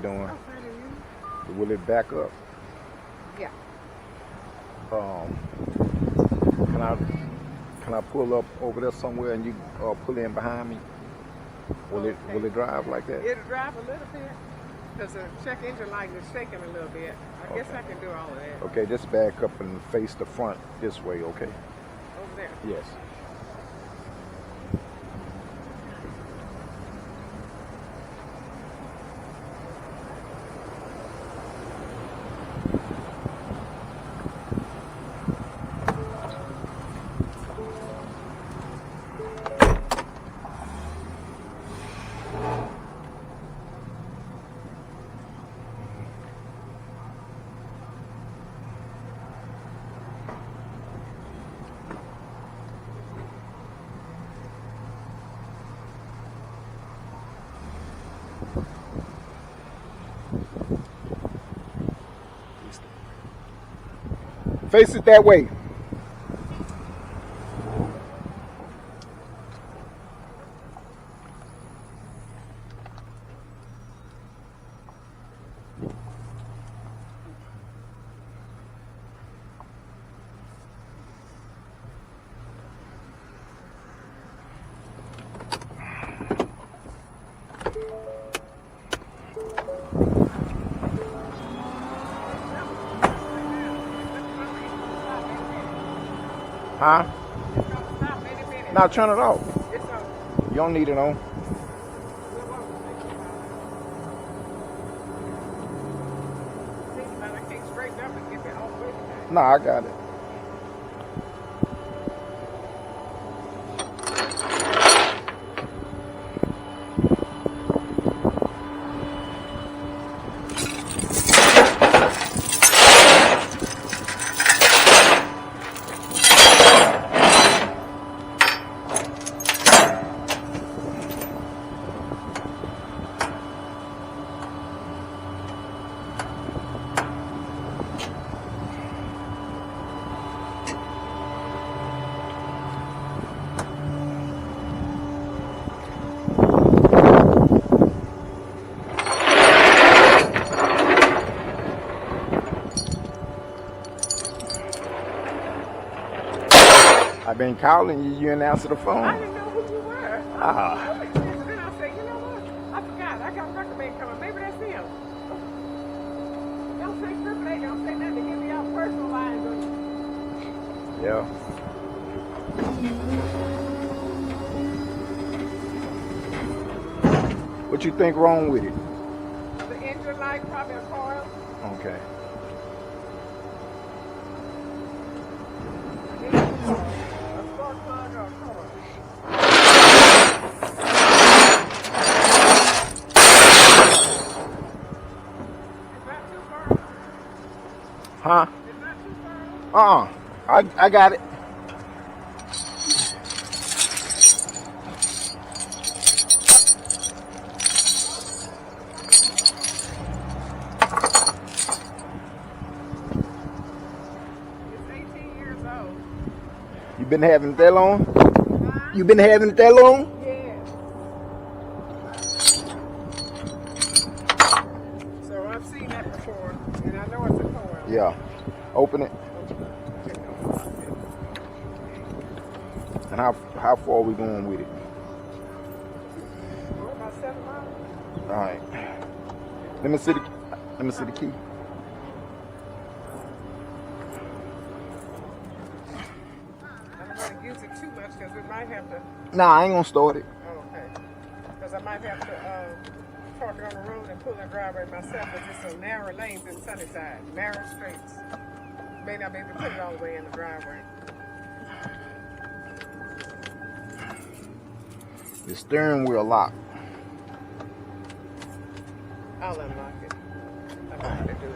doing? Oh, fine, and you? Will it back up? Yeah. Can I pull up over there somewhere and you pull in behind me? Will it drive like that? It'll drive a little bit because the check engine light is shaking a little bit. I guess I can do all of that. Okay, just back up and face the front this way, okay? Over there. Yes. Face it that way. Huh? Now turn it off. You don't need it on. No, I got it. I've been calling you. You didn't answer the phone. I didn't know who you were. Ah. Then I said, you know what? I forgot. I got a record man coming. Maybe that's him. Don't say triple A. Don't say nothing to give me our personal lines. Yeah. What you think wrong with it? The engine light, probably a coil. Okay. A spark plug or a coil. Is that too far? Huh? Is that too far? I got it. It's 18 years old. You been having it that long? You been having it that long? Yeah. So I've seen that before, and I know it's a coil. Yeah. Open it. And how far are we going with it? We're about 7 miles. All right. Let me see the key. I don't want to use it too much because we might have to. Nah, I ain't gonna start it. Oh, okay. Because I might have to park it on the road and pull in the driveway myself. Because it's some narrow lanes in Sunnyside, narrow streets. May not be able to put it all the way in the driveway. The steering wheel lock. I'll unlock it. I know how to do it.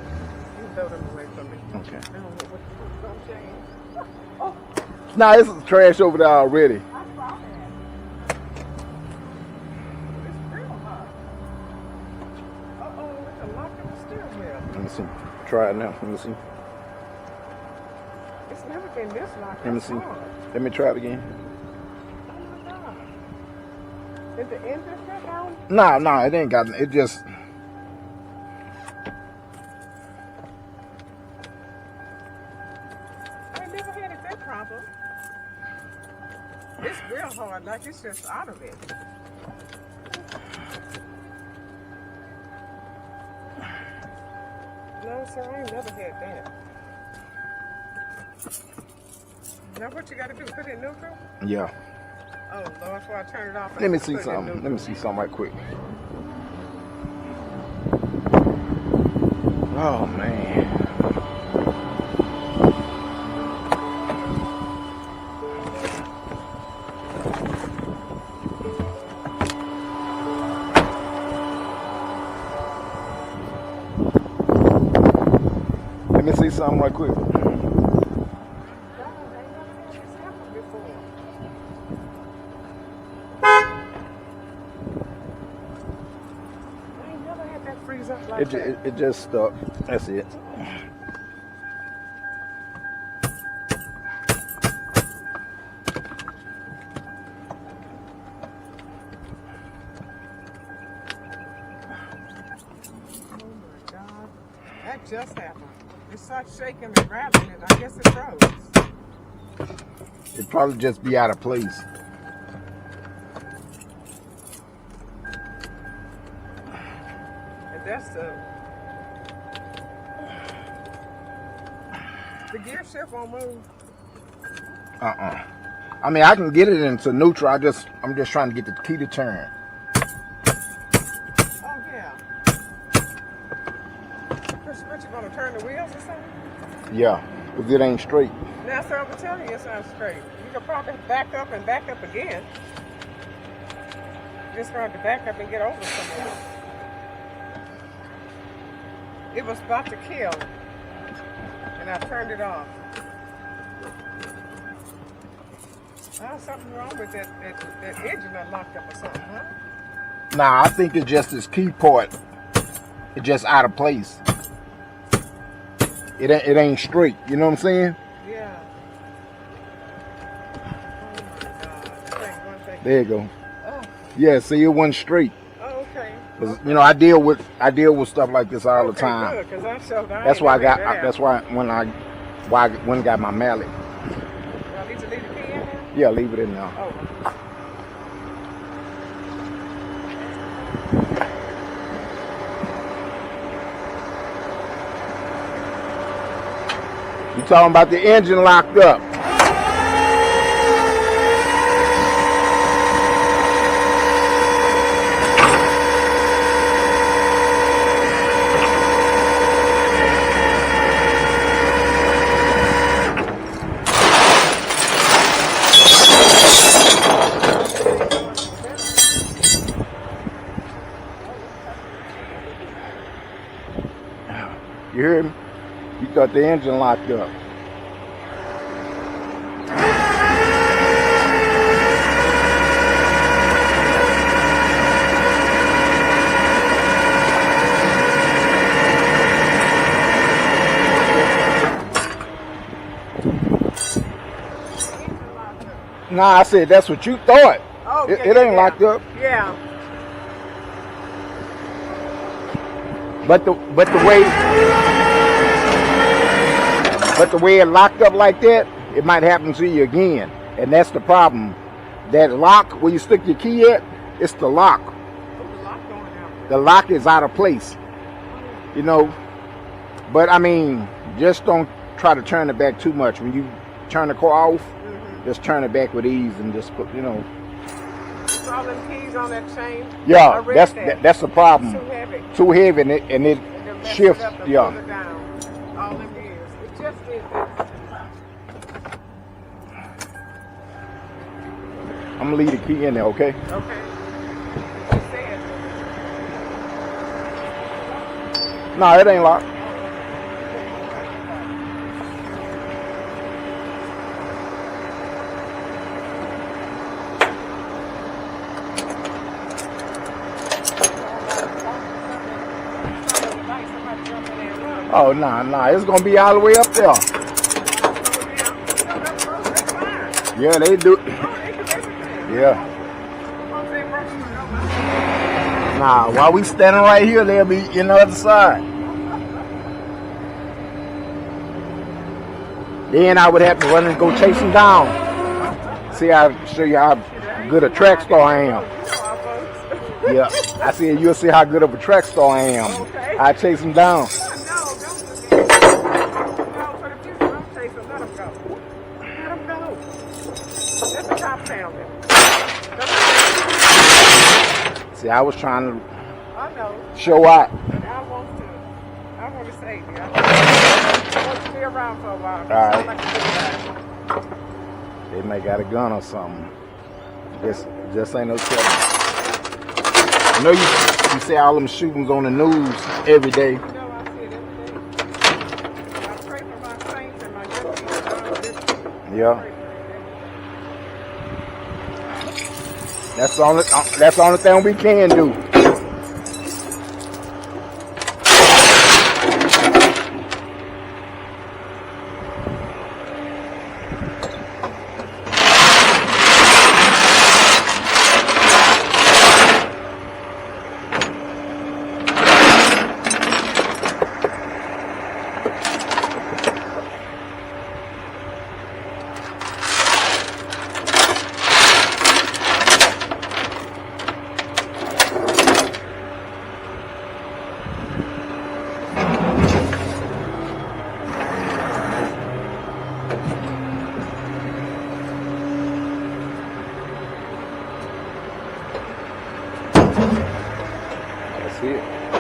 You throw them away from me. Okay. I don't know what's going to change. Oh, Nah, this is trash over there already. I saw that. It's real hot. Uh-oh, it's a lock in the steering wheel. Let me see. Try it now. Let me see. It's never been this locked. Let me see. Let me try it again. Oh my God. Is the engine shut down? Nah, it ain't got it. Just It's real hard, like it's just out of it. No, sir, I ain't never had that. Now what you gotta do? Put it in neutral? Yeah. Oh Lord, that's why I turn it off. Let me see something. Let me see something right quick. Oh man. Let me see something right quick. It just stuck. That's it. That just happened. It started shaking and rattling it. I guess it froze. It'd probably just be out of place. And that's the gear shift won't move. I mean, I can get it into neutral. I'm just trying to get the key to turn. Oh yeah. What, you gonna turn the wheels or something? Yeah, because it ain't straight. Now, sir, I'm telling you, it's not straight. You can probably back up and back up again. You just gonna have to back up and get over somewhere. It was about to kill, and I turned it off. Something wrong with that engine that locked up or something, huh? Nah, I think it's just this key part. It's just out of place. It ain't straight. You know what I'm saying? Yeah. Oh my God. There you go. Oh. Yeah, see, it wasn't straight. Oh, okay. You know, I deal with stuff like this all the time. Good, 'cause that's why I got. That's why when I got my mallet. Do I need to leave the key in there? Yeah, leave it in there. Oh. You talking about the engine locked up? You hear me? You thought the engine locked up. Nah, I said that's what you thought. Oh, it ain't locked up. Yeah. But the way it locked up like that, it might happen to you again, and that's the problem. That lock where you stick your key at, it's the lock. The lock is out of place. You know, but I mean, just don't try to turn it back too much. When you turn the car off, just turn it back with ease and just put, you know. All them keys on that chain. Yeah, that's the problem. Too heavy, and it shifts. Yeah. All them years. It just did that. I'm gonna leave the key in there, okay? Okay. No, it ain't locked. Oh, nah, it's gonna be all the way up there. Yeah, they do. Yeah. Nah, while we standing right here, they'll be in the other side. Then I would have to run and go chase them down. See, I show you how good a track star I am. Yeah, I said you'll see how good of a track star I am. Okay. I chase them down. No, don't do that. No, for the future, don't chase them. Let them go. Let them go. That's the top sounding. See, I was trying I know. to show out. I want to save you. I want to be around for a while. All right. Like a good guy. They may got a gun or something. Just ain't no telling. I know you see all them shootings on the news every day. You know, I see it every day. I pray for my saints and my good people. Yeah. That's the only thing we can do. That's it.